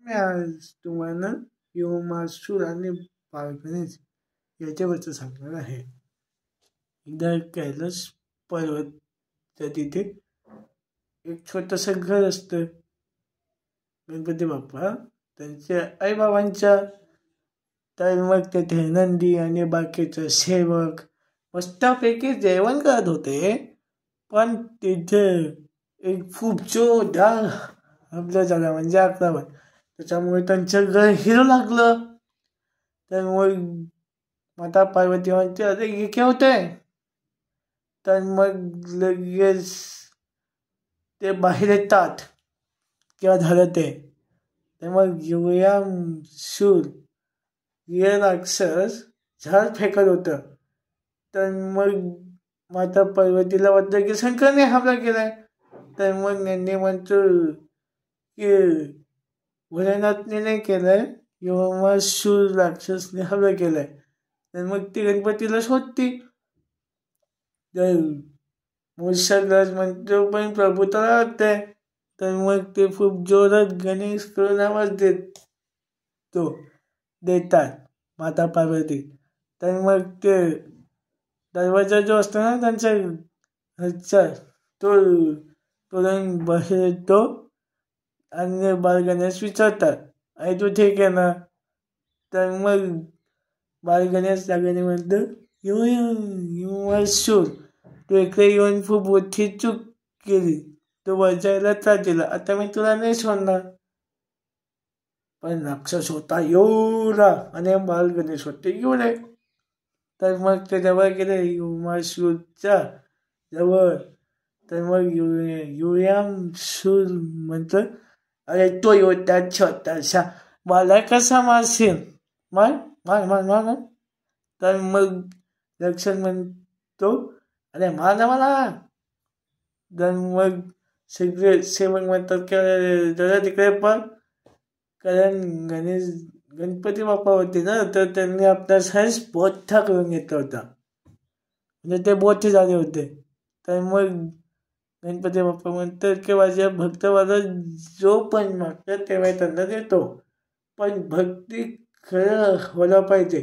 मी आज तुम्हाला योमासूर आणि बालगणेश याच्यावरचं सांगणार आहे. एकदा कैलास पर्वतच्या तिथे एक छोटंसं घर असतं. गणपती बाप्पा त्यांच्या आईबाबांच्या. तर मग तेथे नंदी आणि बाकीचे सेवक मस्तपैकी जेवण करत होते. पण तिथे एक खूप जोरदार हमला झाला, म्हणजे आक्रमण. त्याच्यामुळे त्यांचं घर हिरू लागलं. तर मग माता पार्वती म्हणते, अरे हे काय होतंय? तर मग लगेच ते बाहेर येतात किंवा झालं ते. तर मग योयासूर हे राक्षस झाड फेकत होतं. तर मग माता पार्वतीला वाटतं की शंकरने हमला केलाय. तर मग त्यांनी म्हणतो की भोलेनाथने नाही केलाय, योमासूर राक्षसने हमला केलाय. तर मग ती गणपतीला शोधती. तर मूषकराज म्हणतो, पण प्रभू तर वाटतंय. तर मग ते खूप जोरात गणेश करून आवाज देतात माता पार्वती. तर मग ते दरवाजा जो असतो ना त्यांच्या घरचा, तो तोडून बाहेर येतो आणि बालगणेश विचारतात, आई तू ठीक आहे ना? तर मग बालगणेश जागेने म्हणतो, योमासूर तू इकडे येऊन खूप मोठी चूक केली. तू वाजायला त्रास दिला. आता मी तुला नाही सोडणार. पण राक्षस होता एवढा आणि बालगणेश होते एवढे. तर मग ते जवळ गेले योमासूरच्या जवळ. तर मग योयासूर म्हणतो, अरे तो होता छोटासा, मला कसा मारशील? मार मार मार मार मार. तर मग राक्षस म्हणतो, अरे मार ना मला. तर मग सगळे सेवक म्हणतात की जरा तिकडे पण, कारण गणपती बाप्पा होते ना, तर त्यांनी आपला साईज मोठा करून घेतला होता, म्हणजे ते मोठे झाले होते. तर मग गणपती बाप्पा म्हणतात की माझ्या भक्तवाला जो पण मागतात तेव्हा त्यांना देतो, पण भक्ती खरं व्हायला पाहिजे.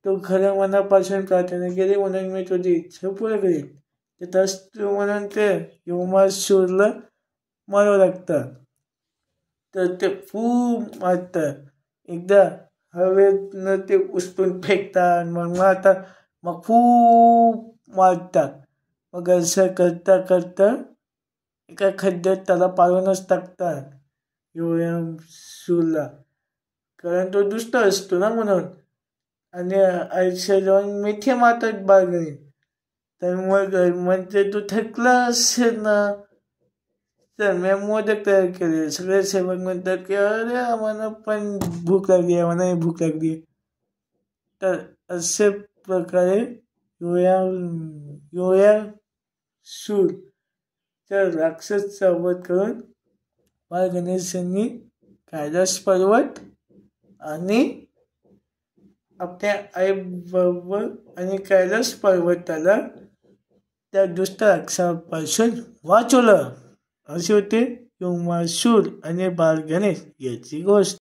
तो खरं मनापासून प्रार्थना केली म्हणून मी तुझी इच्छा पूर्ण करीन. ते तसं म्हणून ते योमासूरला मारावं लागतं. तर ते खूप मारतात. एकदा हवेतनं ते उचलून फेकतात, मग मारतात, मग खूप मारतात. मग असं करता करता एका खड्ड्यात त्याला पाडूनच टाकतात योयासूरला, कारण तो दुष्ट असतो ना म्हणून. आणि आयुष्य जाऊन मिठी मारतात बाळगणे. तर मग म्हणजे तू थकला असेल ना, तर मी मोदक तयार केले. सगळे सेवक म्हणतात की अरे आम्हाला पण भूक लागली, आम्हाला भूक लागली. तर असे प्रकारे योयासूर तर राक्षसचा वध करून बालगणेशांनी कैलास पर्वत आणि आपल्या आई बाबा आणि कैलास पर्वताला त्या दुष्ट राक्षसापासून वाचवलं. अशी होती योमासूर आणि बालगणेश याची गोष्ट.